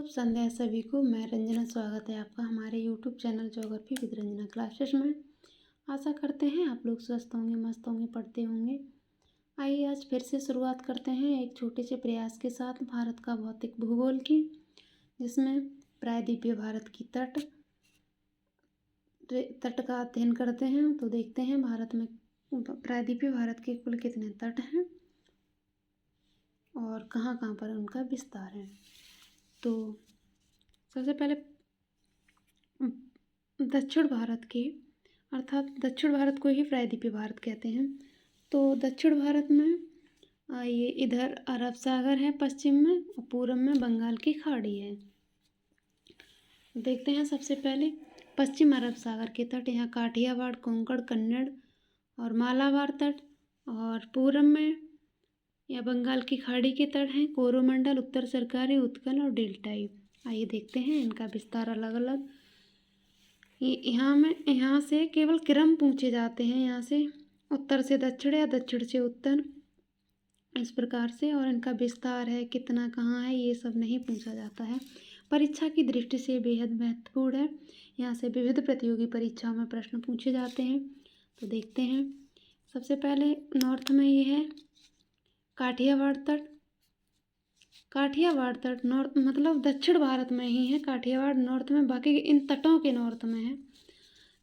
शुभ संध्या सभी को। मैं रंजना, स्वागत है आपका हमारे YouTube channel geography with Ranjana classes में। आशा करते हैं आप लोग स्वस्थ होंगे, मस्त होंगे, पढ़ते होंगे। आइए आज फिर से शुरुआत करते हैं एक छोटे से प्रयास के साथ भारत का भौतिक भूगोल की, जिसमें प्रायद्वीपीय भारत की तट का अध्ययन करते हैं। तो देखते हैं भारत में प्रायद्वीपीय भारत के कुल कितने तट हैं और कहाँ कहाँ पर उनका विस्तार है। तो सबसे पहले दक्षिण भारत के, अर्थात दक्षिण भारत को ही प्रायद्वीपीय भारत कहते हैं। तो दक्षिण भारत में ये इधर अरब सागर है पश्चिम में, और पूर्व में बंगाल की खाड़ी है। देखते हैं सबसे पहले पश्चिम अरब सागर के तट, यहाँ काठियावाड़, कोंकण, कन्नड़ और मालाबार तट, और पूर्व में या बंगाल की खाड़ी के तट हैं कोरोमंडल, उत्तर सरकारी, उत्कल और डेल्टाई। आइए देखते हैं इनका विस्तार अलग अलग। यहाँ से केवल क्रम पूछे जाते हैं, यहाँ से उत्तर से दक्षिण या दक्षिण से उत्तर, इस प्रकार से। और इनका विस्तार है कितना, कहाँ है, ये सब नहीं पूछा जाता है। परीक्षा की दृष्टि से बेहद महत्वपूर्ण है। यहाँ से विविध प्रतियोगी परीक्षाओं में प्रश्न पूछे जाते हैं। तो देखते हैं सबसे पहले नॉर्थ में ये है काठियावाड़ तट। काठियावाड़ तट नॉर्थ मतलब दक्षिण भारत में ही है। काठियावाड़ नॉर्थ में, बाकी इन तटों के नॉर्थ में है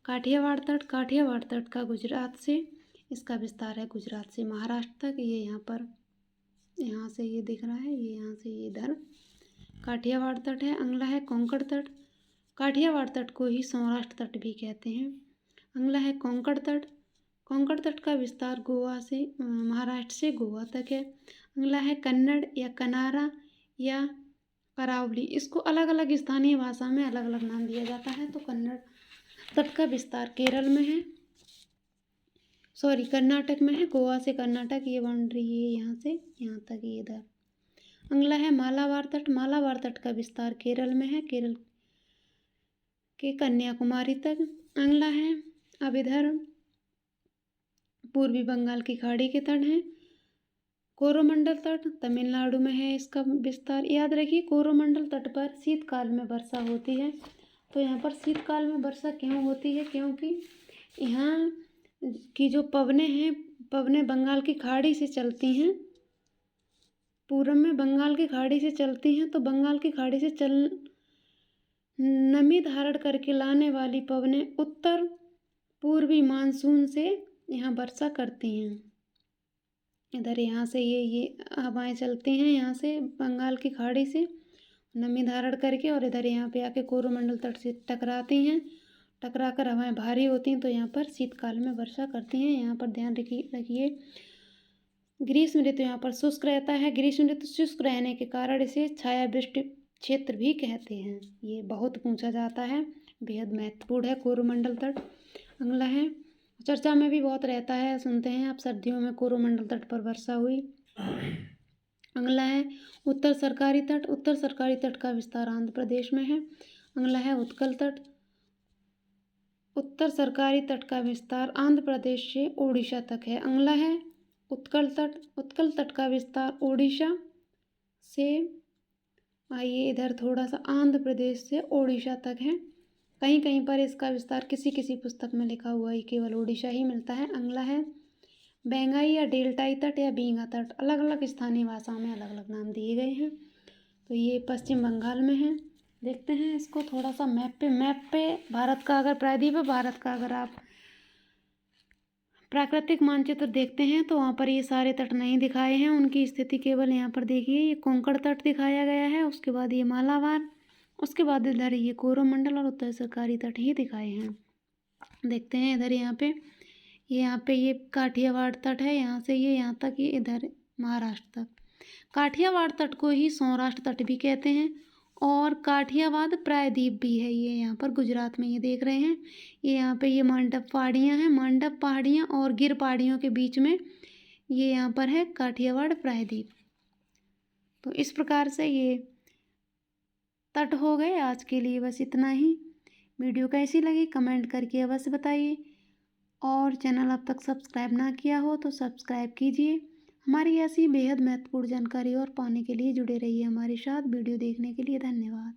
काठियावाड़ तट। काठियावाड़ तट का गुजरात से, इसका विस्तार है गुजरात से महाराष्ट्र तक। ये यहाँ पर, यहाँ से ये दिख रहा है, ये यहाँ से ये इधर काठियावाड़ तट है। अगला है कोंकण तट। काठियावाड़ तट को ही सौराष्ट्र तट भी कहते हैं। अगला है कोंकण तट। कोंकण तट का विस्तार गोवा से, महाराष्ट्र से गोवा तक है। अगला है कन्नड़ या कनारा या करावली, इसको अलग अलग स्थानीय भाषा में अलग अलग नाम दिया जाता है। तो कन्नड़ तट का विस्तार केरल में है, कर्नाटक में है। गोवा से कर्नाटक ये बाउंड्री है, यहाँ से यहाँ तक ये इधर। अगला है मालाबार तट। मालाबार तट का विस्तार केरल में है, केरल के कन्याकुमारी तक। अगला है अब इधर पूर्वी बंगाल की खाड़ी के तट हैं। कोरोमंडल तट तमिलनाडु में है, इसका विस्तार याद रखिए। कोरोमंडल तट पर शीतकाल में वर्षा होती है। तो यहाँ पर शीतकाल में वर्षा क्यों होती है, क्योंकि यहाँ की जो पवनें हैं, पवनें बंगाल की खाड़ी से चलती हैं। पूर्व में बंगाल की खाड़ी से चलती हैं, तो बंगाल की खाड़ी से नमी धारण करके लाने वाली पवनें उत्तर पूर्वी मानसून से यहाँ वर्षा करती हैं। इधर यहाँ से ये हवाएं चलती हैं, यहाँ से बंगाल की खाड़ी से नमी धारण करके, और इधर यहाँ पे आके कोरोमंडल तट से टकराती हैं। टकराकर हवाएं भारी होती हैं, तो यहाँ पर शीतकाल में वर्षा करती हैं। यहाँ पर ध्यान रखिए ग्रीष्म ऋतु यहाँ पर शुष्क रहता है। ग्रीष्म ऋतु शुष्क रहने के कारण इसे छायावृष्टि क्षेत्र भी कहते हैं। ये बहुत पूछा जाता है, बेहद महत्वपूर्ण है कोरोमंडल तट। अगला है, चर्चा में भी बहुत रहता है, सुनते हैं आप, सर्दियों में कोरोमंडल तट पर वर्षा हुई। अगला है उत्तर सरकारी तट। उत्तर सरकारी तट का विस्तार आंध्र प्रदेश में है। अगला है उत्कल तट। उत्तर सरकारी तट का विस्तार आंध्र प्रदेश से ओडिशा तक है। अगला है उत्कल तट। उत्कल तट का विस्तार ओडिशा से, आइए इधर थोड़ा सा, आंध्र प्रदेश से ओडिशा तक है। कहीं कहीं पर इसका विस्तार किसी किसी पुस्तक में लिखा हुआ ही केवल ओडिशा ही मिलता है। अगला है बेंगाई या डेल्टाई तट या बींगा तट, अलग अलग स्थानीय भाषाओं में अलग अलग नाम दिए गए हैं। तो ये पश्चिम बंगाल में है। देखते हैं इसको थोड़ा सा मैप पे भारत का, अगर प्रायद्वीपीय भारत का अगर आप प्राकृतिक मानचित्र देखते हैं तो वहाँ पर ये सारे तट नहीं दिखाए हैं, उनकी स्थिति केवल यहाँ पर देखिए, ये कोंकण तट दिखाया गया है, उसके बाद ये मालाबार, उसके बाद इधर ये कोरोमंडल और उत्तर सरकारी तट ही दिखाए हैं। देखते हैं इधर यहाँ पे ये काठियावाड़ तट है, यहाँ से ये यहाँ तक, ये इधर महाराष्ट्र तक। काठियावाड़ तट को ही सौराष्ट्र तट भी कहते हैं, और काठियावाड़ प्रायद्वीप भी है। ये यहाँ पर गुजरात में ये देख रहे हैं, ये यहाँ पे ये मांडव पहाड़ियाँ हैं, मांडव पहाड़ियाँ और गिर पहाड़ियों के बीच में ये यहाँ पर है काठियावाड़ प्रायद्वीप। तो इस प्रकार से ये तट हो गए। आज के लिए बस इतना ही। वीडियो कैसी लगी कमेंट करके अवश्य बताइए, और चैनल अब तक सब्सक्राइब ना किया हो तो सब्सक्राइब कीजिए। हमारी ऐसी बेहद महत्वपूर्ण जानकारी और पाने के लिए जुड़े रहिए हमारे साथ। वीडियो देखने के लिए धन्यवाद।